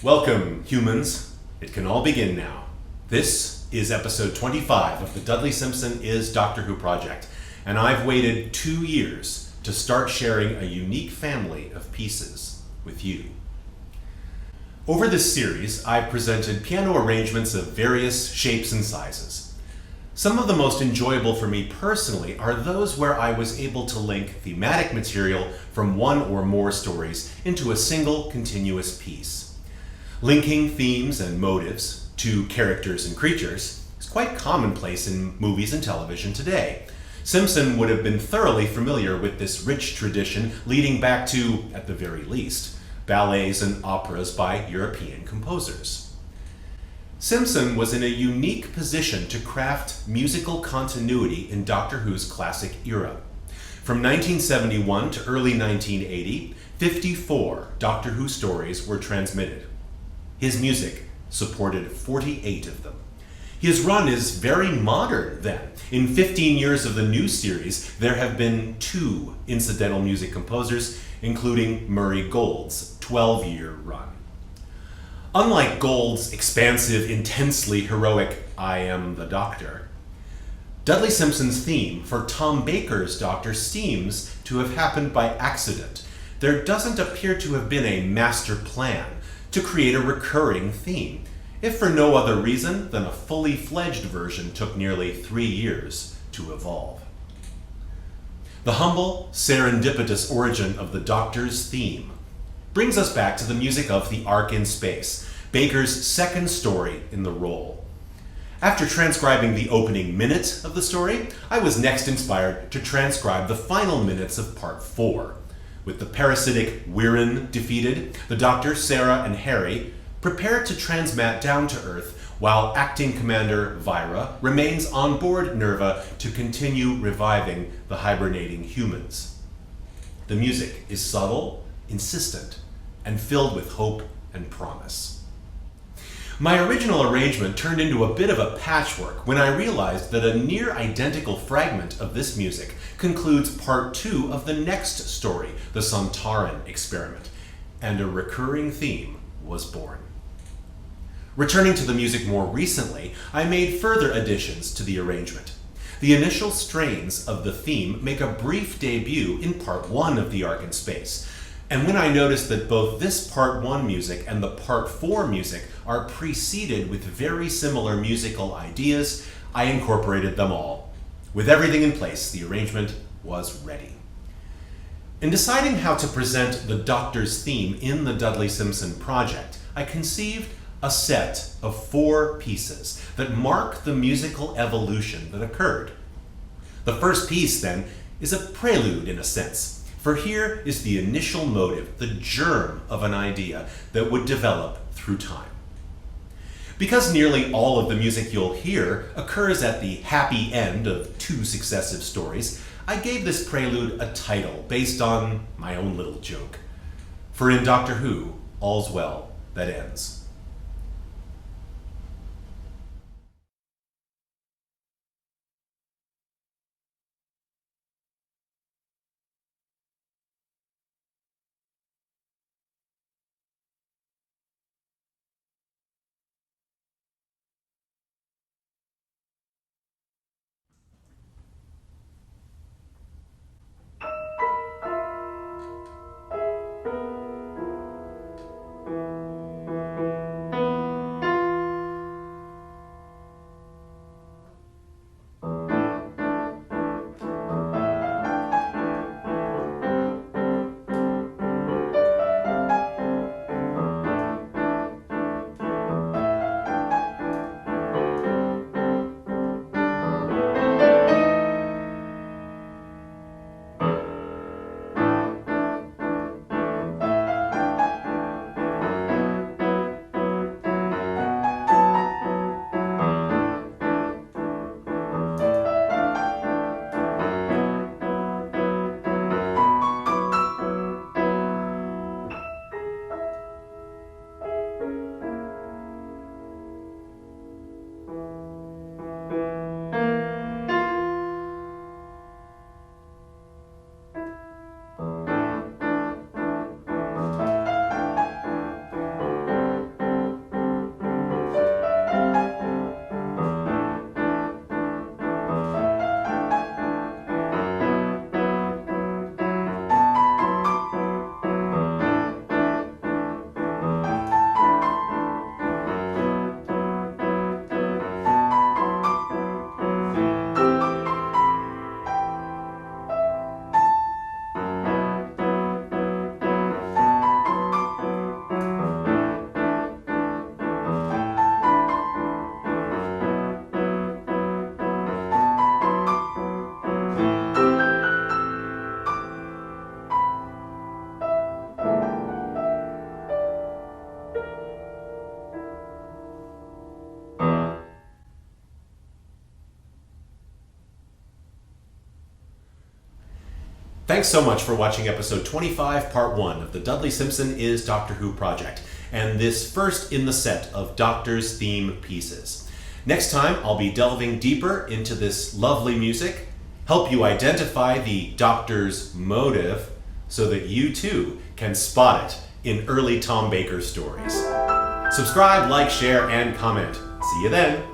Welcome, humans. It can all begin now. This is episode 25 of the Dudley Simpson is Doctor Who project, and I've waited 2 years to start sharing a unique family of pieces with you. Over this series, I've presented piano arrangements of various shapes and sizes. Some of the most enjoyable for me personally are those where I was able to link thematic material from one or more stories into a single continuous piece. Linking themes and motives to characters and creatures is quite commonplace in movies and television today. Simpson would have been thoroughly familiar with this rich tradition leading back to, at the very least, ballets and operas by European composers. Simpson was in a unique position to craft musical continuity in Doctor Who's classic era. From 1971 to early 1980, 54 Doctor Who stories were transmitted. His music supported 48 of them. His run is very modern then. In 15 years of the new series, there have been 2 incidental music composers, including Murray Gold's 12-year run. Unlike Gold's expansive, intensely heroic I Am the Doctor, Dudley Simpson's theme for Tom Baker's Doctor seems to have happened by accident. There doesn't appear to have been a master plan to create a recurring theme, if for no other reason than a fully fledged version took nearly 3 years to evolve. The humble, serendipitous origin of the Doctor's theme brings us back to the music of The Ark in Space, Baker's second story in the role. After transcribing the opening minute of the story, I was next inspired to transcribe the final minutes of Part 4. With the parasitic Wirren defeated, the Doctor, Sarah, and Harry prepare to transmat down to Earth, while Acting Commander Vyra remains on board Nerva to continue reviving the hibernating humans. The music is subtle, insistent, and filled with hope and promise. My original arrangement turned into a bit of a patchwork when I realized that a near-identical fragment of this music concludes Part 2 of the next story, the Sontaran Experiment, and a recurring theme was born. Returning to the music more recently, I made further additions to the arrangement. The initial strains of the theme make a brief debut in Part 1 of The Ark in Space, and when I noticed that both this Part 1 music and the Part 4 music are preceded with very similar musical ideas, I incorporated them all. With everything in place, the arrangement was ready. In deciding how to present the Doctor's theme in the Dudley Simpson project, I conceived a set of 4 pieces that mark the musical evolution that occurred. The first piece, then, is a prelude in a sense, for here is the initial motive, the germ of an idea that would develop through time. Because nearly all of the music you'll hear occurs at the happy end of 2 successive stories, I gave this prelude a title based on my own little joke. For in Doctor Who, all's well that ends. Thanks so much for watching episode 25, part 1 of the Dudley Simpson is Doctor Who project, and this first in the set of Doctor's theme pieces. Next time, I'll be delving deeper into this lovely music, help you identify the Doctor's motive so that you too can spot it in early Tom Baker stories. Subscribe, like, share, and comment. See you then.